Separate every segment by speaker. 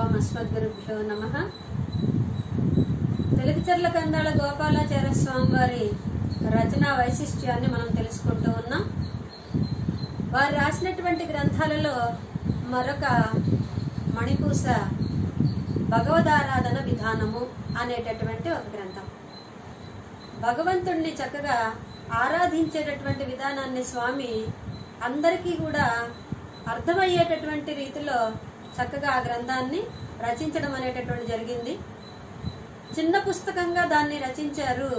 Speaker 1: ఓం అస్మద్గురుభ్యో నమః. తెలుగుచర్ల కందాళ గోపాలాచార్య స్వామి వారి రచనా వైశిష్ట్యాన్ని మనం తెలుసుకుంటూ ఉన్నాం. వారు రాసినటువంటి గ్రంథాలలో మరొక మణిపూస భగవదారాధన విధానము అనేటటువంటి ఒక గ్రంథం. భగవంతుణ్ణి చక్కగా ఆరాధించేటటువంటి విధానాన్ని స్వామి అందరికీ కూడా అర్థమయ్యేటటువంటి రీతిలో చక్కగా ఆ గ్రంథాన్ని రచించడం అనేటటువంటి జరిగింది. చిన్న పుస్తకంగా దాన్ని రచించారు.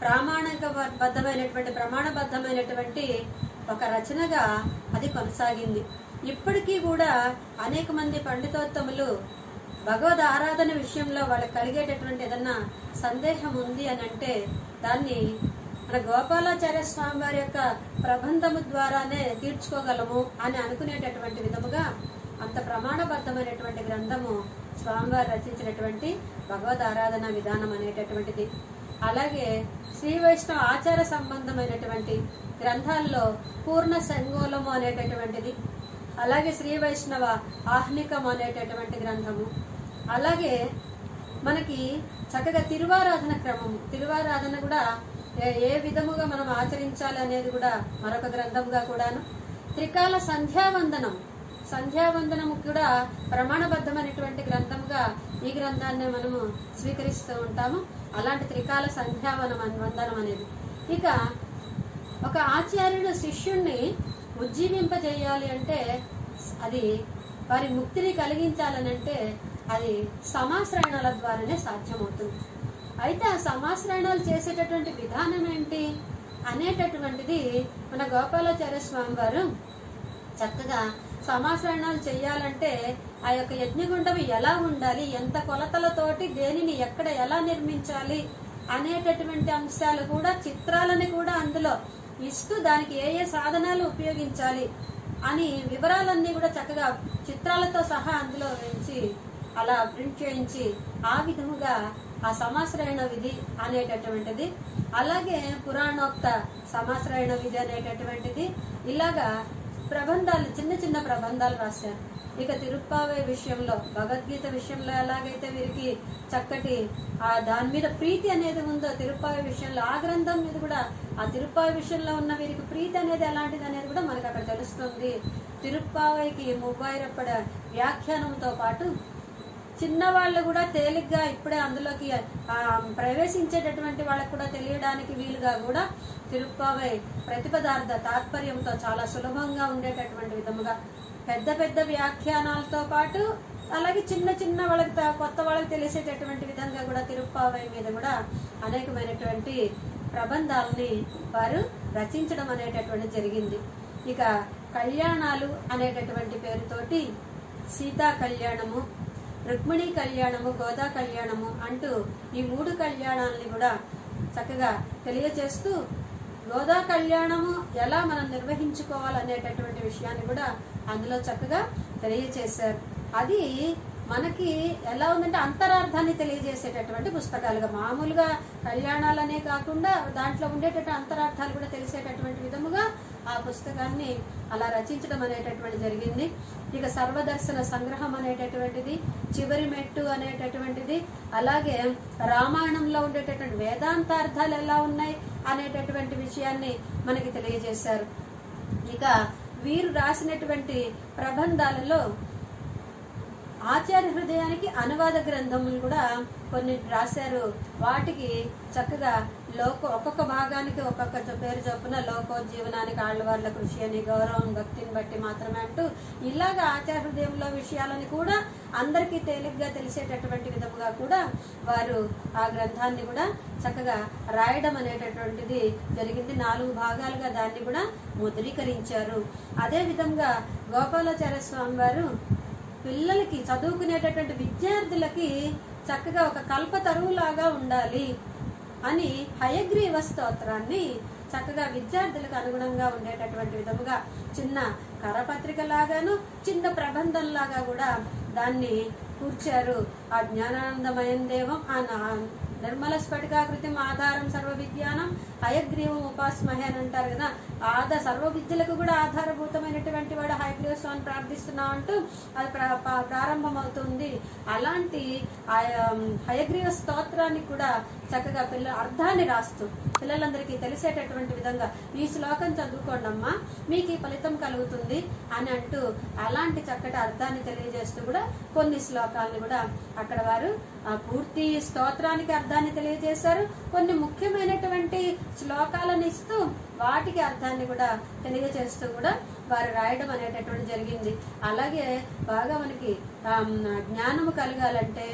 Speaker 1: ప్రమాణబద్ధమైనటువంటి ఒక రచనగా అది కొనసాగింది. ఇప్పటికీ కూడా అనేక మంది పండితోత్తములు భగవద్ ఆరాధన విషయంలో వాళ్ళకి కలిగేటటువంటి ఏదన్నా సందేహం ఉంది అని అంటే దాన్ని మన గోపాలాచార్య స్వామి వారి యొక్క ప్రబంధము ద్వారానే తీర్చుకోగలము అని అనుకునేటటువంటి విధముగా అంత ప్రమాణబద్ధమైనటువంటి గ్రంథము స్వామివారు రచించినటువంటి భగవద్ ఆరాధన విధానం అనేటటువంటిది. అలాగే శ్రీ వైష్ణవ ఆచార సంబంధమైనటువంటి గ్రంథాల్లో పూర్ణ సంగోళము అనేటటువంటిది, అలాగే శ్రీ వైష్ణవ ఆహ్నికం అనేటటువంటి గ్రంథము, అలాగే మనకి చక్కగా తిరువారాధన క్రమము, తిరువారాధన కూడా ఏ విధముగా మనం ఆచరించాలి అనేది కూడా మరొక గ్రంథంగా కూడాను, త్రికాల సంధ్యావందనము కూడా ప్రమాణబద్ధమైనటువంటి గ్రంథంగా ఈ గ్రంథాన్ని మనము స్వీకరిస్తూ ఉంటాము. అలాంటి త్రికాల వందనం అనేది. ఇక ఒక ఆచార్యుడు శిష్యుణ్ణి ఉజ్జీవింపజేయాలి అంటే, అది వారి ముక్తిని కలిగించాలని అంటే అది సమాశ్రయణాల ద్వారానే సాధ్యమవుతుంది. అయితే ఆ సమాశ్రయణాలు చేసేటటువంటి విధానం ఏంటి అనేటటువంటిది మన గోపాలాచార్య స్వామి వారు చక్కగా సమాశ్రయణాలు చేయాలంటే ఆ యొక్క యజ్ఞగుండం ఎలా ఉండాలి, ఎంత కొలతలతోటి దేనిని ఎక్కడ ఎలా నిర్మించాలి అనేటటువంటి అంశాలు కూడా, చిత్రాలని కూడా అందులో ఇస్తూ దానికి ఏ ఏ సాధనాలు ఉపయోగించాలి అని వివరాలన్నీ కూడా చక్కగా చిత్రాలతో సహా అందులో వేయించి అలా ప్రింట్ చేయించి ఆ విధముగా ఆ సమాశ్రయణ విధి అనేటటువంటిది, అలాగే పురాణోక్త సమాశ్రయణ విధి అనేటటువంటిది, ఇలాగా ప్రబంధాలు చిన్న చిన్న ప్రబంధాలు రాశారు. ఇక తిరుప్పావై విషయంలో, భగవద్గీత విషయంలో ఎలాగైతే వీరికి చక్కటి దాని మీద ప్రీతి అనేది ఉందో, తిరుప్పావై విషయంలో ఆ గ్రంథం మీద కూడా ఆ తిరుప్పావై విషయంలో ఉన్న వీరికి ప్రీతి అనేది ఎలాంటిది అనేది కూడా మనకు అక్కడ తెలుస్తుంది. తిరుప్పావైకి 30 వ్యాఖ్యానంతో పాటు చిన్నవాళ్ళు కూడా తేలిగ్గా ఇప్పుడే అందులోకి ప్రవేశించేటటువంటి వాళ్ళకు కూడా తెలియడానికి వీలుగా కూడా తిరుప్పావై ప్రతిపదార్థ తాత్పర్యంతో చాలా సులభంగా ఉండేటటువంటి విధముగా పెద్ద పెద్ద వ్యాఖ్యానాలతో పాటు అలాగే చిన్న చిన్న వాళ్ళకి కొత్త వాళ్ళకి తెలిసేటటువంటి విధంగా కూడా తిరుప్పావై మీద కూడా అనేకమైనటువంటి ప్రబంధాలని వారు రచించడం అనేటటువంటి జరిగింది. ఇక కళ్యాణాలు అనేటటువంటి పేరుతోటి సీతా కళ్యాణము, రుక్మిణీ కళ్యాణము, గోదా కళ్యాణము అంటూ ఈ 3 కళ్యాణాలని కూడా చక్కగా తెలియచేస్తూ గోదా కళ్యాణము ఎలా మనం నిర్వహించుకోవాలనేటటువంటి విషయాన్ని కూడా అందులో చక్కగా తెలియచేశారు. అది మనకి ఎలా ఉందంటే అంతరార్థాన్ని తెలియజేసేటటువంటి పుస్తకాలుగా, మామూలుగా కళ్యాణాలనే కాకుండా దాంట్లో ఉండేటటువంటి అంతరార్థాలు కూడా తెలిసేటటువంటి విధముగా ఆ పుస్తకాన్ని అలా రచించడం అనేటటువంటి జరిగింది. ఇక సర్వదర్శన సంగ్రహం అనేటటువంటిది, చివరి మెట్టు అనేటటువంటిది, అలాగే రామాయణంలో ఉండేటటువంటి వేదాంతార్థాలు ఎలా ఉన్నాయి అనేటటువంటి విషయాన్ని మనకి తెలియజేశారు. ఇక వీరు రాసినటువంటి ప్రబంధాలలో ఆచార్య హృదయానికి అనువాద గ్రంథములు కూడా కొన్ని రాశారు. వాటికి చక్కగా ఒక్కొక్క భాగానికి ఒక్కొక్క పేరు చొప్పున లోకోజ్జీవనానికి ఆళ్వార్ల కృషి అని, గౌరవం భక్తిని బట్టి మాత్రమే అంటూ ఇలాగా ఆచార్య హృదయంలో విషయాలని కూడా అందరికీ తేలిగ్గా తెలిసేటటువంటి విధముగా కూడా వారు ఆ గ్రంథాన్ని కూడా చక్కగా రాయడం అనేటటువంటిది జరిగింది. 4 భాగాలుగా దాన్ని కూడా ముద్రీకరించారు. అదే విధంగా గోపాలాచార్య స్వామి వారు పిల్లలకి, చదువుకునేటటువంటి విద్యార్థులకి చక్కగా ఒక కల్పతరువులాగా ఉండాలి అని హయగ్రీవ స్తోత్రాన్ని చక్కగా విద్యార్థులకు అనుగుణంగా ఉండేటటువంటి విధముగా చిన్న కరపత్రిక లాగాను, చిన్న ప్రబంధంలాగా కూడా దాన్ని కూర్చారు. ఆ జ్ఞానానందమయం దేవం, ఆ నిర్మల స్ఫటికాకృతి ఆధారం సర్వ విజ్ఞానం హయగ్రీవం ఉపాస్మహే అని అంటారు కదా. సర్వ విద్యలకు కూడా ఆధారభూతమైనటువంటి వాడు హయగ్రీవ స్వామిని ప్రార్థిస్తున్నాం అంటూ అది ప్రారంభమవుతుంది. అలాంటి హయగ్రీవ స్తోత్రాన్ని కూడా చక్కగా అర్థాన్ని రాస్తూ పిల్లలందరికీ తెలిసేటటువంటి విధంగా ఈ శ్లోకం చదువుకోండమ్మా మీకు ఈ ఫలితం కలుగుతుంది అని అంటూ అలాంటి చక్కటి అర్థాన్ని తెలియజేస్తూ కూడా కొన్ని శ్లోకాలను కూడా అక్కడ వారు పూర్తి స్తోత్రానికి అర్థాన్ని తెలియజేశారు. కొన్ని ముఖ్యమైనటువంటి శ్లోకాలను ఇస్తూ వాటికి అర్థాన్ని కూడా తెలియజేస్తూ కూడా వారు రాయడం అనేటటువంటి జరిగింది. అలాగే బాగా మనకి జ్ఞానము కలగాలంటే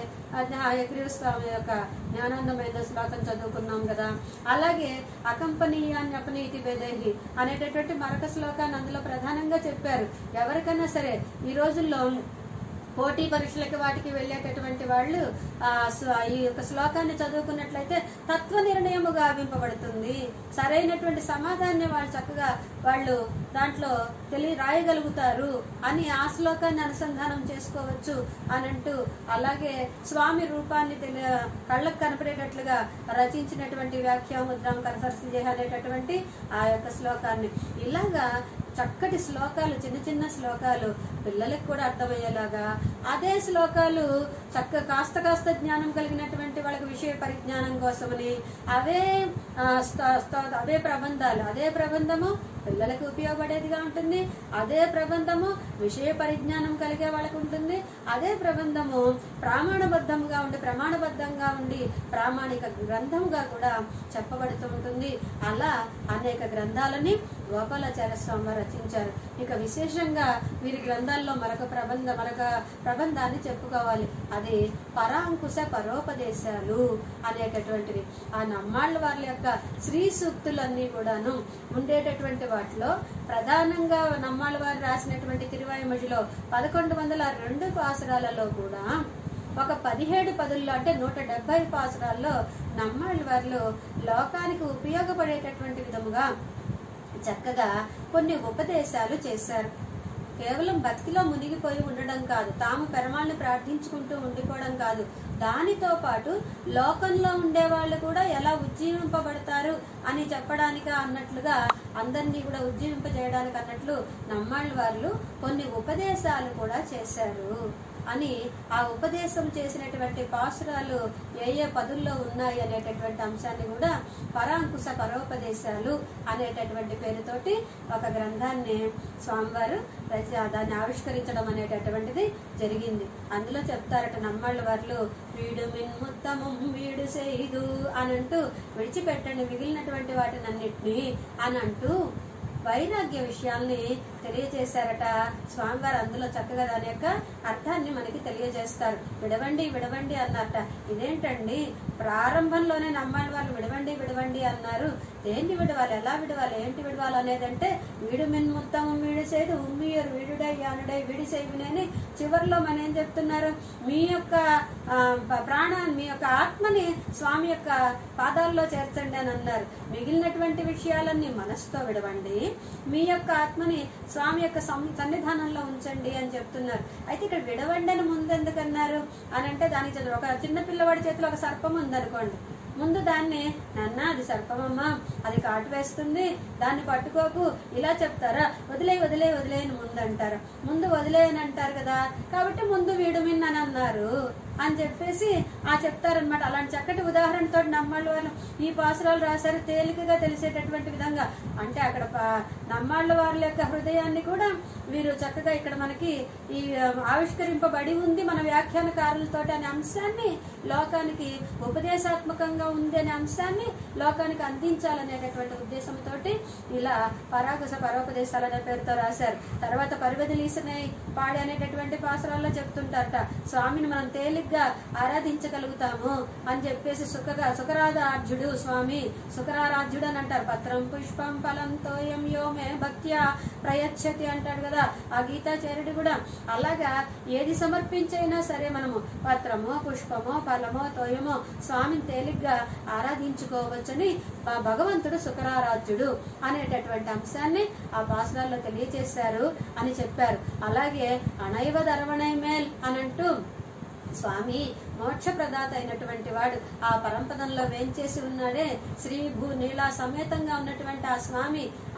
Speaker 1: హయగ్రీవ స్వామి యొక్క జ్ఞానానందమైన శ్లోకం చదువుకున్నాం కదా. అలాగే అకంపనీయాన్ని అపనీతి వేదేహి అనేటటువంటి మరొక శ్లోకాన్ని అందులో ప్రధానంగా చెప్పారు. ఎవరికైనా సరే ఈ రోజుల్లో పోటీ పరీక్షలకి వాటికి వెళ్ళేటటువంటి వాళ్ళు ఈ యొక్క శ్లోకాన్ని చదువుకున్నట్లయితే తత్వ నిర్ణయము గావింపబడుతుంది. సరైనటువంటి సమాధానాన్ని వాళ్ళు చక్కగా వాళ్ళు దాంట్లో రాయగలుగుతారు అని ఆ శ్లోకాన్ని అనుసంధానం చేసుకోవచ్చు అని అంటూ, అలాగే స్వామి రూపాన్ని కళ్ళకు కనపడేటట్లుగా రచించినటువంటి వ్యాఖ్యాముద్రం కరసరసి అనేటటువంటి ఆ యొక్క శ్లోకాన్ని ఇలాగా చక్కటి శ్లోకాలు, చిన్న చిన్న శ్లోకాలు పిల్లలకు కూడా అర్థమయ్యేలాగా, అదే శ్లోకాలు కాస్త కాస్త జ్ఞానం కలిగినటువంటి వాళ్ళకి విషయ పరిజ్ఞానం కోసమని అవే ప్రబంధాలు, అదే ప్రబంధము పిల్లలకు ఉపయోగపడేదిగా ఉంటుంది, అదే ప్రబంధము విషయ పరిజ్ఞానం కలిగే వాళ్ళకు ఉంటుంది, అదే ప్రబంధము ప్రమాణబద్ధంగా ఉండి ప్రామాణిక గ్రంథంగా కూడా చెప్పబడుతూ ఉంటుంది. అలా అనేక గ్రంథాలని గోపాలాచార్య స్వామి రచించారు. ఇక విశేషంగా వీరి గ్రంథాల్లో మరొక ప్రబంధాన్ని చెప్పుకోవాలి. అది పరాంకుశ పరోపదేశాలు అనేటటువంటివి. ఆ నమ్మాళ్ళ వాళ్ళ యొక్క శ్రీ సూక్తులన్నీ కూడాను ఉండేటటువంటి వాటిలో ప్రధానంగా నమ్మాళ్ళ వారు రాసినటువంటి తిరువాయిమొழிలో 1102 పాసురాలలో కూడా ఒక 17 పదుల్లో అంటే 170 పాసురాల్లో నమ్మాళ్ళ వారిలో లోకానికి ఉపయోగపడేటటువంటి విధముగా చక్కగా కొన్ని ఉపదేశాలు చేశారు. కేవలం భక్తిలో మునిగిపోయి ఉండడం కాదు, తాము పెరమాళ్ళని ప్రార్థించుకుంటూ ఉండిపోవడం కాదు, దానితో పాటు లోకంలో ఉండేవాళ్ళు కూడా ఎలా ఉజ్జీవింపబడతారు అని చెప్పడానికి అన్నట్లుగా అందరినీ కూడా ఉజ్జీవింపజేయడానికి అన్నట్లు నమ్మాళ్ళ వాళ్ళు కొన్ని ఉపదేశాలు కూడా చేశారు అని ఆ ఉపదేశం చేసినటువంటి పాసురాలు ఏ పదుల్లో ఉన్నాయి అనేటటువంటి అంశాన్ని కూడా పరాంకుశ పరోపదేశాలు అనేటటువంటి పేరుతోటి ఒక గ్రంథాన్ని స్వామివారు దాన్ని ఆవిష్కరించడం అనేటటువంటిది జరిగింది. అందులో చెప్తారట నమ్మాళ్ళ వారు వీడు మిన్ముత్తము వీడు సేదు అని అంటూ విడిచిపెట్టండి మిగిలినటువంటి వాటిని అన్నిటినీ అని అంటూ వైరాగ్య విషయాల్ని తెలియజేశారట స్వామివారు. అందులో చక్కగా దాని యొక్క అర్థాన్ని మనకి తెలియజేస్తారు. విడవండి అన్నారట. ఇదేంటండి, ప్రారంభంలోనే నమ్మాళ్ళ వాళ్ళు విడవండి అన్నారు, దేన్ని విడవాలి, ఎలా విడవాలి, ఏంటి విడవాలి అనేదంటే వీడు మిన్ముత్తము వీడు సేదు ఉమ్మియరు వీడుడై యానుడై వీడి సేవినేని చివరిలో మన ఏం చెప్తున్నారు, మీ యొక్క ప్రాణాన్ని మీ యొక్క ఆత్మని స్వామి యొక్క పాదాల్లో చేర్చండి అని అన్నారు. మిగిలినటువంటి విషయాలన్నీ మనసుతో విడవండి, మీ యొక్క ఆత్మని స్వామి యొక్క సన్నిధానంలో ఉంచండి అని చెప్తున్నారు. అయితే ఇక్కడ విడవండి అని ముందు ఎందుకన్నారు అని అంటే దానికి చదువు ఒక చిన్న పిల్లవాడి చేతిలో ఒక సర్పం ఉందనుకోండి, ముందు దాన్ని నాన్న అది సర్పమమ్మా అది కాటు వేస్తుంది దాన్ని పట్టుకోకు ఇలా చెప్తారా, వదిలేయని ముందు అంటారు. ముందు వదిలేయని అంటారు కదా, కాబట్టి ముందు వీడుమిన్ అని అన్నారు అని చెప్పేసి చెప్తారనమాట. అలాంటి చక్కటి ఉదాహరణతో నమ్మాళ్ళ వాళ్ళు ఈ పాసురాలు రాశారు తేలికగా తెలిసేటటువంటి విధంగా. అంటే అక్కడ నమ్మాళ్ళ వాళ్ళ యొక్క హృదయాన్ని కూడా వీరు చక్కగా ఇక్కడ మనకి ఈ ఆవిష్కరింపబడి ఉంది మన వ్యాఖ్యానకారులతో అనే అంశాన్ని లోకానికి ఉపదేశాత్మకంగా ఉంది అనే అంశాన్ని లోకానికి అందించాలనేటటువంటి ఉద్దేశంతో ఇలా పరాకుశ పరోపదేశాలు అనే పేరుతో రాశారు. తర్వాత పరివదిలీసనే పాడి అనేటటువంటి పాసురాల్లో చెప్తుంటారట, స్వామిని మనం తేలిగ్గా ఆరాధించగలుగుతాము అని చెప్పేసి సుకరారాధ్యుడు స్వామి, సుకరారాధ్యుడు అని అంటారు. పత్రం పుష్పం ఫలం తోయం యోమే భక్త్యా ప్రయచ్చతి అంటాడు కదా ఆ గీతాచార్యుడు కూడా. అలాగా ఏది సమర్పించైనా సరే మనము పత్రమో పుష్పమో ఫలమో తోయమో స్వామిని తేలిగ్గా ఆరాధించుకోవచ్చని భగవంతుడు సుకరారాధ్యుడు అనేటటువంటి అంశాన్ని ఆ పాసురాల్లో తెలియజేశారు అని చెప్పారు. అలాగే అణైవ దర్వణై మేల్ అని అంటూ స్వామి మోక్ష ప్రదాత అయినటువంటి వాడు ఆ పరంపదంలో వేంచేసి ఉన్నాడే, శ్రీ భూ నీలా సమేతంగా ఉన్నటువంటి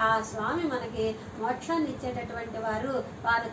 Speaker 1: ఆ స్వామి మనకి మోక్షాన్ని ఇచ్చేటటువంటి వారు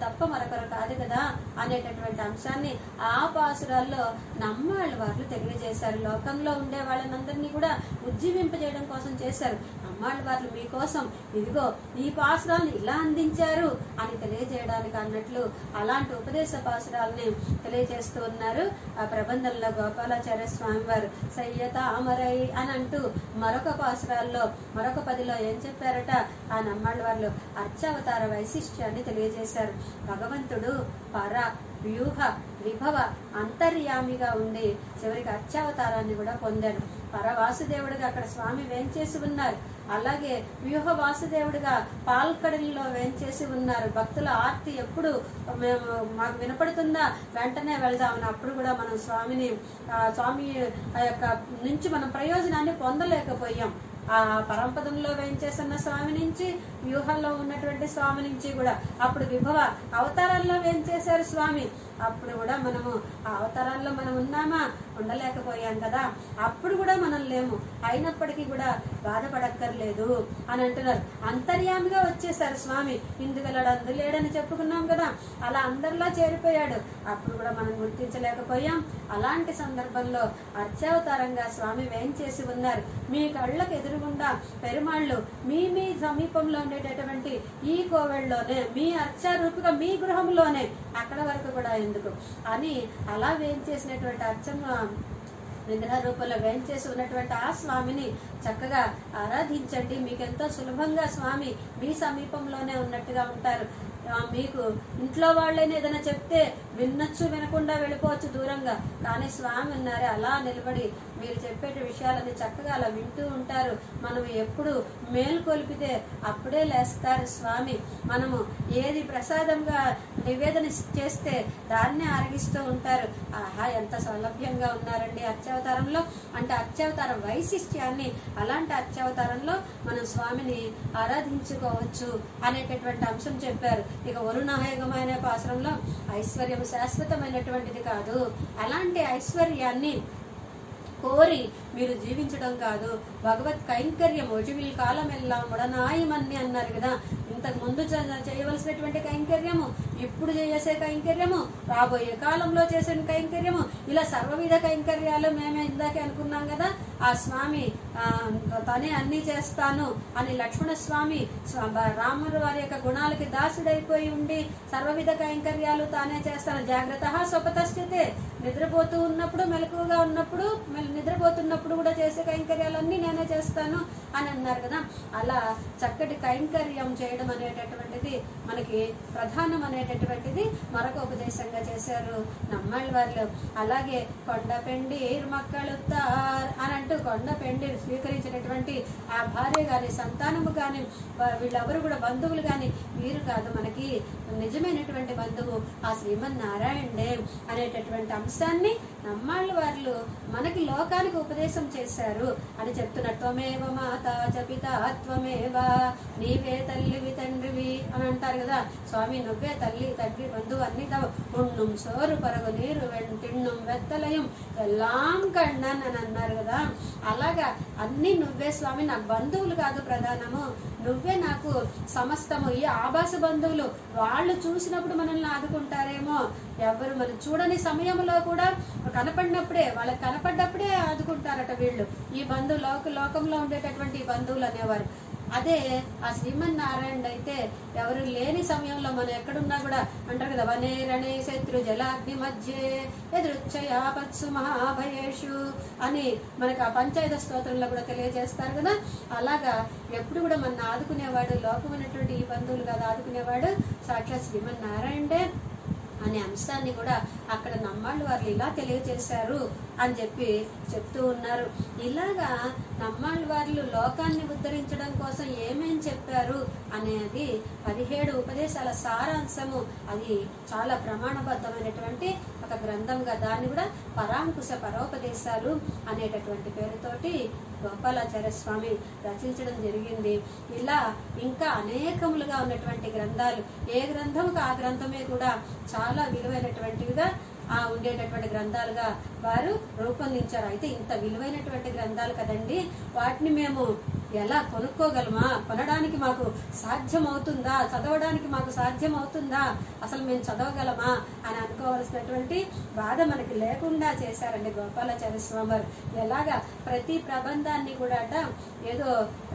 Speaker 1: తప్ప మరొకరు కాదు కదా అనేటటువంటి అంశాన్ని ఆ పాసురాల్లో నమ్మాళ్ళ వారు తెలియజేశారు. లోకంలో ఉండే వాళ్ళనందరినీ కూడా ఉజ్జీవింపజేయడం కోసం చేశారు. నమ్మాళ్ళ వారు మీకోసం ఇదిగో ఈ పాసురాలను ఇలా అందించారు అని తెలియజేయడానికి అన్నట్లు అలాంటి ఉపదేశ పాసురాలని తెలియజేస్తూ ఉన్నారు. ఆ ప్రబంధంలో గోపాలాచార్య స్వామి వారు సయ్యత అమరై అని అంటూ మరొక పాసురాల్లో మరొక 10లో ఏం చెప్పారట, ఆ నమ్మాళ్ళ వారు అర్చావతార వైశిష్ట్యాన్ని తెలియజేశారు. భగవంతుడు పర వ్యూహ విభవ అంతర్యామిగా ఉండి చివరికి అర్చావతారాన్ని కూడా పొందాడు. పరవాసుదేవుడిగా అక్కడ స్వామి వేంచేసి ఉన్నారు. అలాగే వ్యూహ వాసుదేవుడిగా పాల్కడలిలో వేంచేసి ఉన్నారు. భక్తుల ఆర్తి ఎప్పుడు మాకు వినపడుతుందా వెంటనే వెళ్దామని అప్పుడు కూడా మనం స్వామి యొక్క నుంచి మనం ప్రయోజనాన్ని పొందలేకపోయాం. ఆ పరంపదంలో వేంచేస్తున్న స్వామి నుంచి, వ్యూహంలో ఉన్నటువంటి స్వామి నుంచి కూడా అప్పుడు విభవ అవతారాల్లో వేంచేశారు స్వామి. అప్పుడు కూడా మనము ఆ అవతారాల్లో మనం ఉన్నామా, ఉండలేకపోయాం కదా. అప్పుడు కూడా మనం లేము, అయినప్పటికీ కూడా బాధపడక్కర్లేదు అని అంటున్నారు. అంతర్యామిగా వచ్చేసారు స్వామి. ఇందుగలడు అందులేడని చెప్పుకున్నాం కదా, అలా అందరిలో చేరిపోయాడు. అప్పుడు కూడా మనం గుర్తించలేకపోయాం. అలాంటి సందర్భంలో అర్చావతారంగా స్వామి వేంచేసి ఉన్నారు. మీ కళ్ళకు ఎదురుగుండా పెరుమాళ్ళు మీ సమీపంలో ఉండేటటువంటి ఈ కోవెళ్ళలోనే, మీ అర్చారూపిగా మీ గృహంలోనే, అక్కడ వరకు కూడా ఎందుకు అని అలా వేంచేసినటువంటి అర్చన విగ్రహ రూపంలో వేంచేసి ఉన్నటువంటి ఆ స్వామిని చక్కగా ఆరాధించండి. మీకెంతో సులభంగా స్వామి మీ సమీపంలోనే ఉన్నట్టుగా ఉంటారు. మీకు ఇంట్లో వాళ్ళైనా ఏదైనా చెప్తే వినొచ్చు, వినకుండా వెళ్ళిపోవచ్చు దూరంగా, కానీ స్వామి ఉన్నారే అలా నిలబడి మీరు చెప్పే విషయాలని చక్కగా అలా వింటూ ఉంటారు. మనం ఎప్పుడు మేల్కొల్పితే అప్పుడే లేస్తారు స్వామి. మనము ఏది ప్రసాదంగా నివేదన చేస్తే దాన్నే ఆరగిస్తూ ఉంటారు. ఆహా ఎంత సౌలభ్యంగా ఉన్నారండి అర్చావతారంలో. అంటే అర్చావతార వైశిష్ట్యాన్ని, అలాంటి అర్చావతారంలో మనం స్వామిని ఆరాధించుకోవచ్చు అనేటటువంటి అంశం చెప్పారు. ఇక వరుణాయగమైన పాశ్రంలో ఐశ్వర్యం శాశ్వతమైనటువంటిది కాదు, అలాంటి ఐశ్వర్యాన్ని కోరి మీరు జీవించడం కాదు, భగవత్ కైంకర్యం ఒజివిల్ కాలం ఎల్లా ముడనాయమన్ని అన్నారు కదా. ఇంతకు ముందు చేయవలసినటువంటి కైంకర్యము, ఇప్పుడు చేసే కైంకర్యము, రాబోయే కాలంలో చేసే కైంకర్యము, ఇలా సర్వవిధ కైంకర్యాలు మేమే ఇందాకే అనుకున్నాం కదా. ఆ స్వామి తనే అన్ని చేస్తాను అని లక్ష్మణ స్వామి రాముడు వారి యొక్క గుణాలకి దాసుడైపోయి ఉండి సర్వవిధ కైంకర్యాలు తానే చేస్తాను, జాగ్రత్త స్వపతస్థితే, నిద్రపోతూ ఉన్నప్పుడు, మెలకువగా ఉన్నప్పుడు, నిద్రపోతున్నప్పుడు కూడా చేసే కైంకర్యాలన్నీ నేనే చేస్తాను అని అన్నారు కదా. అలా చక్కటి కైంకర్యం చేయడం అనేటటువంటిది మనకి ప్రధానం అనేటటువంటిది మరొక ఉపదేశంగా చేశారు నమ్మాళ్ళ వారిలో. అలాగే కొండపెండి మక్కలు అని అంటూ కొండపెండి స్వీకరించినటువంటి ఆ భార్య గాని, సంతానము గాని, వీళ్ళెవరు కూడా బంధువులు గాని వీరు కాదు, మనకి నిజమైనటువంటి బంధువు ఆ శ్రీమన్నారాయణుడే అనేటటువంటి అంశాన్ని నమ్మాళ్ళ వారు మనకి లోకానికి ఉపదేశం చేశారు అని చెప్తున్నారు. త్వమేవ మాత చపిత త్వమేవ, నీవే తల్లివి తండ్రివి అని అంటారు కదా. స్వామి నువ్వే తల్లి తండ్రి బంధువు అన్ని ఉన్నం సోరు పరగు నీరు తిన్నం వెత్తలయం ఎల్లాం కಣ್ಣన్ అని అన్నారు కదా. అలాగా అన్ని నువ్వే స్వామి, నాకు బంధువులు కాదు ప్రధానము, నువ్వే నాకు సమస్తము. ఈ ఆభాస బంధువులు వాళ్ళు చూసినప్పుడు మనల్ని ఆదుకుంటారేమో, ఎవరు మనం చూడని సమయంలో కూడా కనపడినప్పుడే, వాళ్ళకి కనపడ్డప్పుడే ఆదుకుంటారట వీళ్ళు. ఈ బంధువు లోకంలో ఉండేటటువంటి ఈ బంధువులు అనేవారు. అదే ఆ శ్రీమన్నారాయణ అయితే ఎవరు లేని సమయంలో మనం ఎక్కడున్నా కూడా అంటారు కదా, వనే రణే శత్రు జలాగ్ని మధ్యే ఎదురుచ్చయాపత్సు మహాభయేషు అని మనకు ఆ పంచాయత స్తోత్రంలో కూడా తెలియజేస్తారు కదా. అలాగా ఎప్పుడు కూడా మన ఆదుకునేవాడు, లోకమైనటువంటి ఈ బంధువులు కదా ఆదుకునేవాడు సాక్షాత్ శ్రీమన్నారాయణే అనే అంశాన్ని కూడా అక్కడ నమ్మాళ్ళ వారు ఇలా తెలియజేశారు అని చెప్తూ ఉన్నారు. ఇలాగా నమ్మాళ్ళ వారు లోకాన్ని ఉద్ధరించడం కోసం ఏమేం చెప్పారు అనేది 17 ఉపదేశాల సారాంశము. అది చాలా ప్రమాణబద్ధమైనటువంటి ఒక గ్రంథంగా దాన్ని కూడా పరాంకుశ పరోపదేశాలు అనేటటువంటి పేరుతోటి గోపాలాచార్య స్వామి రచించడం జరిగింది. ఇలా ఇంకా అనేకములుగా ఉన్నటువంటి గ్రంథాలు, ఏ గ్రంథముకు ఆ గ్రంథమే కూడా చాలా విలువైనటువంటివిగా ఉండేటటువంటి గ్రంథాలుగా వారు రూపొందించారు. అయితే ఇంత విలువైనటువంటి గ్రంథాలు కదండి, వాటిని మేము ఎలా కొనుక్కోగలమా, కొనడానికి మాకు సాధ్యమవుతుందా, చదవడానికి మాకు సాధ్యమవుతుందా, అసలు మేము చదవగలమా అని అనుకోవాల్సినటువంటి బాధ మనకి లేకుండా చేశారండి గోపాలాచార్య స్వామి వారు. ఎలాగా ప్రతి ప్రబంధాన్ని కూడా ఏదో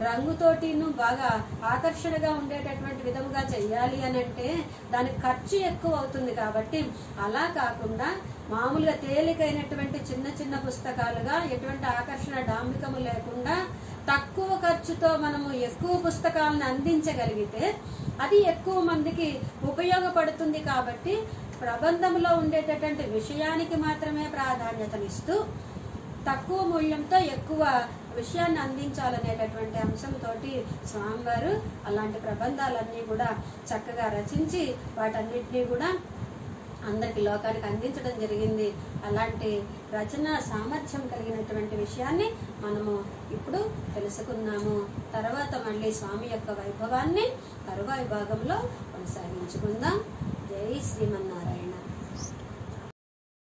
Speaker 1: రంగుతోటిను బాగా ఆకర్షణగా ఉండేటటువంటి విధముగా చెయ్యాలి అని అంటే దానికి ఖర్చు ఎక్కువ అవుతుంది. కాబట్టి అలా కాకుండా మామూలుగా తేలికైనటువంటి చిన్న చిన్న పుస్తకాలుగా ఎటువంటి ఆకర్షణ డాంబికము లేకుండా తక్కువ ఖర్చుతో మనము ఎక్కువ పుస్తకాలను అందించగలిగితే అది ఎక్కువ మందికి ఉపయోగపడుతుంది. కాబట్టి ప్రబంధంలో ఉండేటటువంటి విషయానికి మాత్రమే ప్రాధాన్యతనిస్తూ తక్కువ మూల్యంతో ఎక్కువ విషయాన్ని అందించాలనేటటువంటి అంశంతో స్వామివారు అలాంటి ప్రబంధాలన్నీ కూడా చక్కగా రచించి వాటన్నిటినీ కూడా అందరికి లోకానికి అందించడం జరిగింది. అలాంటి రచన సామర్థ్యం కలిగినటువంటి విషయాన్ని మనము ఇప్పుడు తెలుసుకున్నాము. తర్వాత మళ్ళీ స్వామి యొక్క వైభవాన్ని తరువాయి భాగంలో కొనసాగించుకుందాం. జై శ్రీమన్నారాయణ.